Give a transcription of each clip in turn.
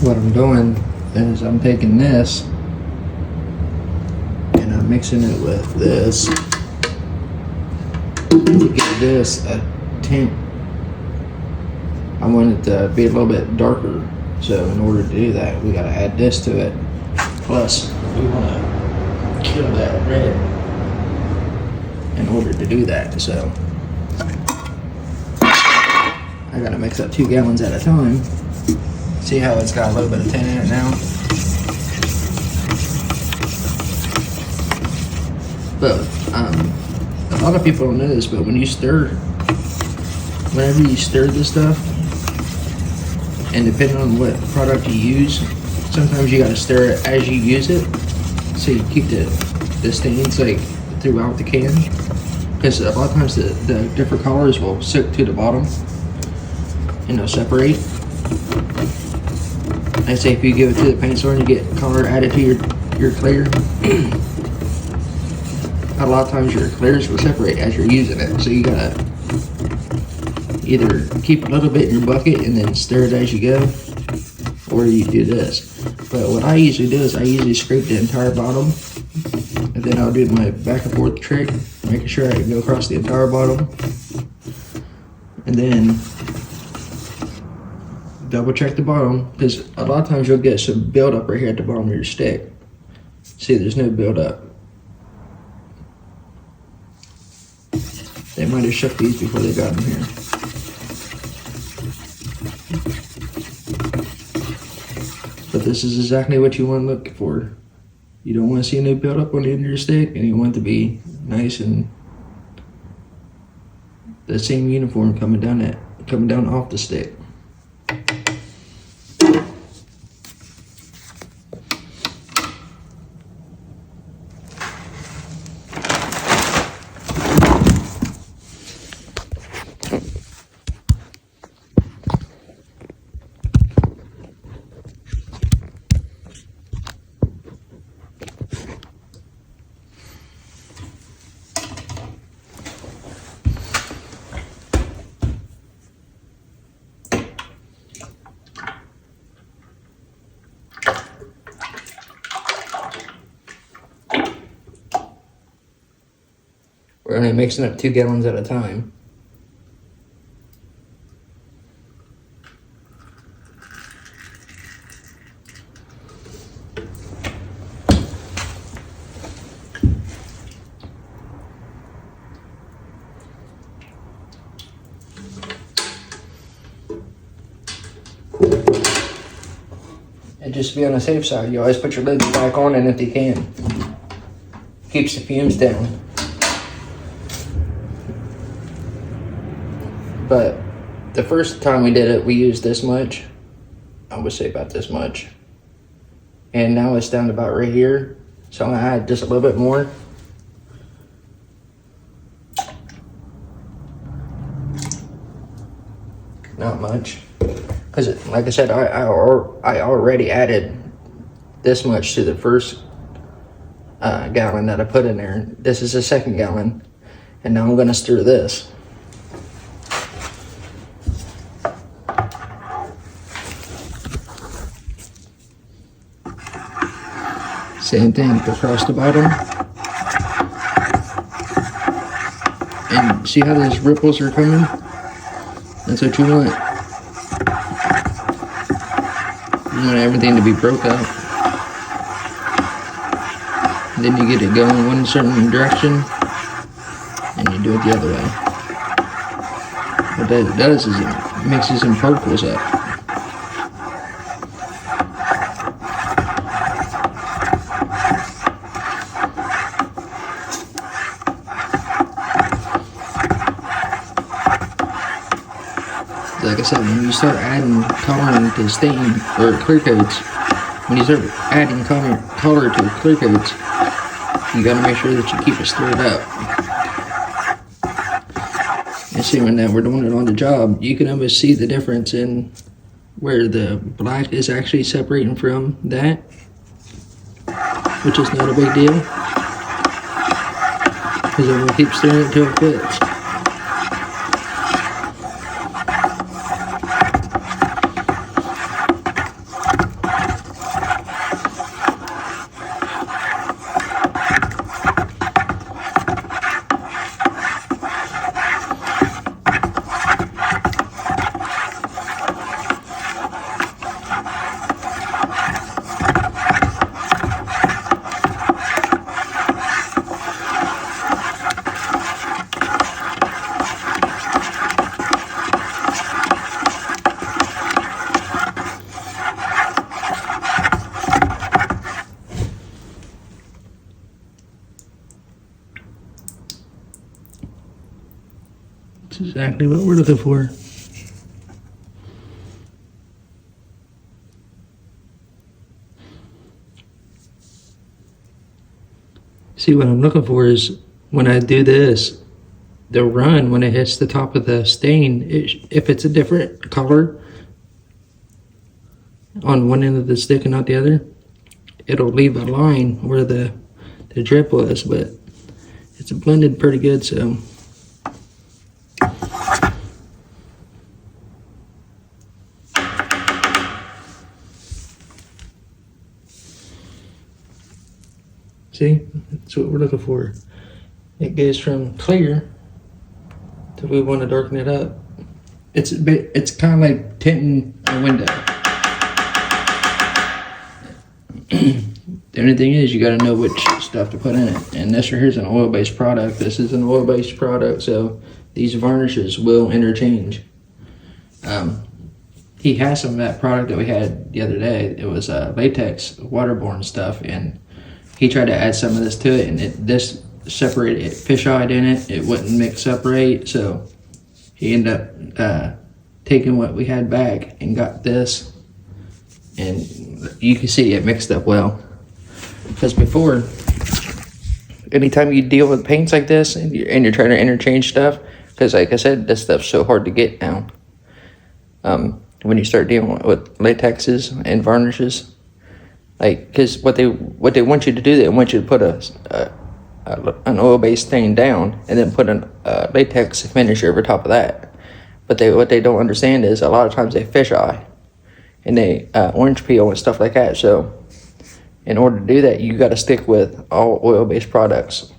what I'm doing is I'm taking this and I'm mixing it with this to give this a tint. I want it to be a little bit darker, so in order to do that we got to add this to it. Plus we want to kill that red in order to do that, so I gotta mix up 2 gallons at a time. See how it's got a little bit of tint in it now? But a lot of people don't know this, but when you stir, whenever you stir this stuff, and depending on what product you use, sometimes you gotta stir it as you use it, so you keep the stains like throughout the can. Because a lot of times the different colors will soak to the bottom and they'll separate. And say if you give it to the paint store and you get color added to your clear, a lot of times your clears will separate as you're using it. So you gotta either keep a little bit in your bucket and then stir it as you go, or you do this. But what I usually do is I usually scrape the entire bottom, and then I'll do my back and forth trick, making sure I go across the entire bottom, and then double check the bottom, because a lot of times you'll get some buildup right here at the bottom of your stick. See, there's no buildup. They might have shook these before they got in here. But this is exactly what you want to look for. You don't want to see no buildup on the end of your stick, and you want it to be nice and the same uniform coming down off the stick. We're only mixing up 2 gallons at a time. And just to be on the safe side, you always put your lids back on an empty can. Keeps the fumes down. But the first time we did it, we used this much. I would say about this much. And now it's down to about right here. So I'm gonna add just a little bit more. Not much. Because like I said, I already added this much to the first gallon that I put in there. This is the second gallon. And now I'm gonna stir this. Same thing across the bottom. And see how those ripples are coming? That's what you want. You want everything to be broke up. And then you get it going one certain direction, and you do it the other way. What that does is it mixes some particles up. Like I said, when you start adding color to stain or clear coats, when you start adding color to clear coats, you gotta make sure that you keep it stirred up. And see, when we're doing it on the job, you can almost see the difference in where the black is actually separating from that, which is not a big deal, because I'm gonna keep stirring it until it fits. exactly what we're looking for. See, what I'm looking for is when I do this, the run, when it hits the top of the stain, if it's a different color on one end of the stick and not the other, it'll leave a line where the drip was, but it's blended pretty good, so. See, that's what we're looking for. It goes from clear to we want to darken it up. It's kind of like tinting a window. The only thing is you got to know which stuff to put in it. And this right here is an oil-based product. This is an oil-based product, so these varnishes will interchange. He has some of that product that we had the other day. It was latex waterborne stuff, and he tried to add some of this to it, and this separated, it fish-eyed in it. It wouldn't mix up right, so he ended up taking what we had back and got this, and you can see it mixed up well. Because before, anytime you deal with paints like this and you're trying to interchange stuff, because like I said, this stuff's so hard to get now. When you start dealing with latexes and varnishes, like, because what they want you to do, they want you to put an oil-based stain down and then put a latex finish over top of that. But what they don't understand is a lot of times they fish-eye and they orange peel and stuff like that. So in order to do that, you got to stick with all oil-based products,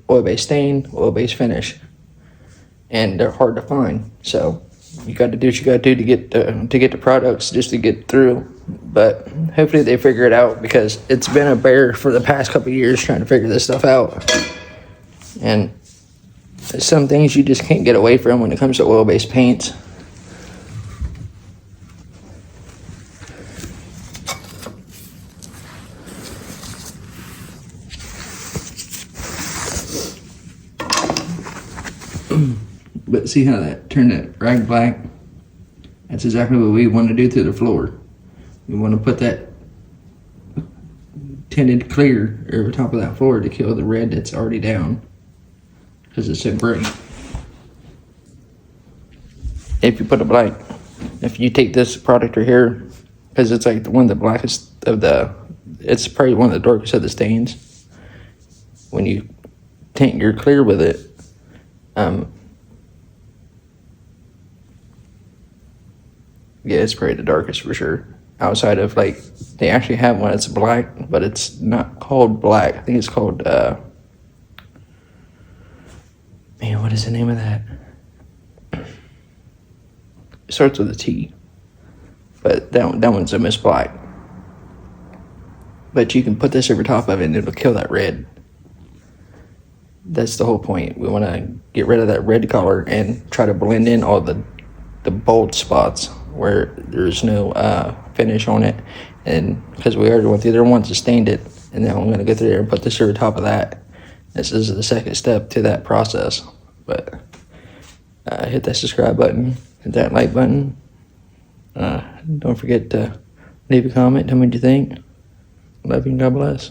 oil-based stain, oil-based finish, and they're hard to find. So you got to do what you got to do to get the products just to get through. But hopefully they figure it out, because it's been a bear for the past couple of years trying to figure this stuff out. And some things you just can't get away from when it comes to oil-based paints. But see how that turned that rag black? That's exactly what we want to do to the floor. We want to put that tinted clear over top of that floor to kill the red that's already down, because it's so bright. If you put a black, if you take this product right here, because it's like one of the blackest of it's probably one of the darkest of the stains. When you tint your clear with it, yeah, it's probably the darkest for sure. Outside of, like, they actually have one that's black, but it's not called black. I think it's called, man, what is the name of that? It starts with a T, but that one's a Miss Black. But you can put this over top of it and it'll kill that red. That's the whole point. We want to get rid of that red color and try to blend in all the bold spots where there's no finish on it. And because we already went through there once and stained it, and now I'm going to go through there and put this over top of that. This is the second step to that process. But hit that subscribe button, hit that like button. Don't forget to leave a comment, tell me what you think. Love you and God bless.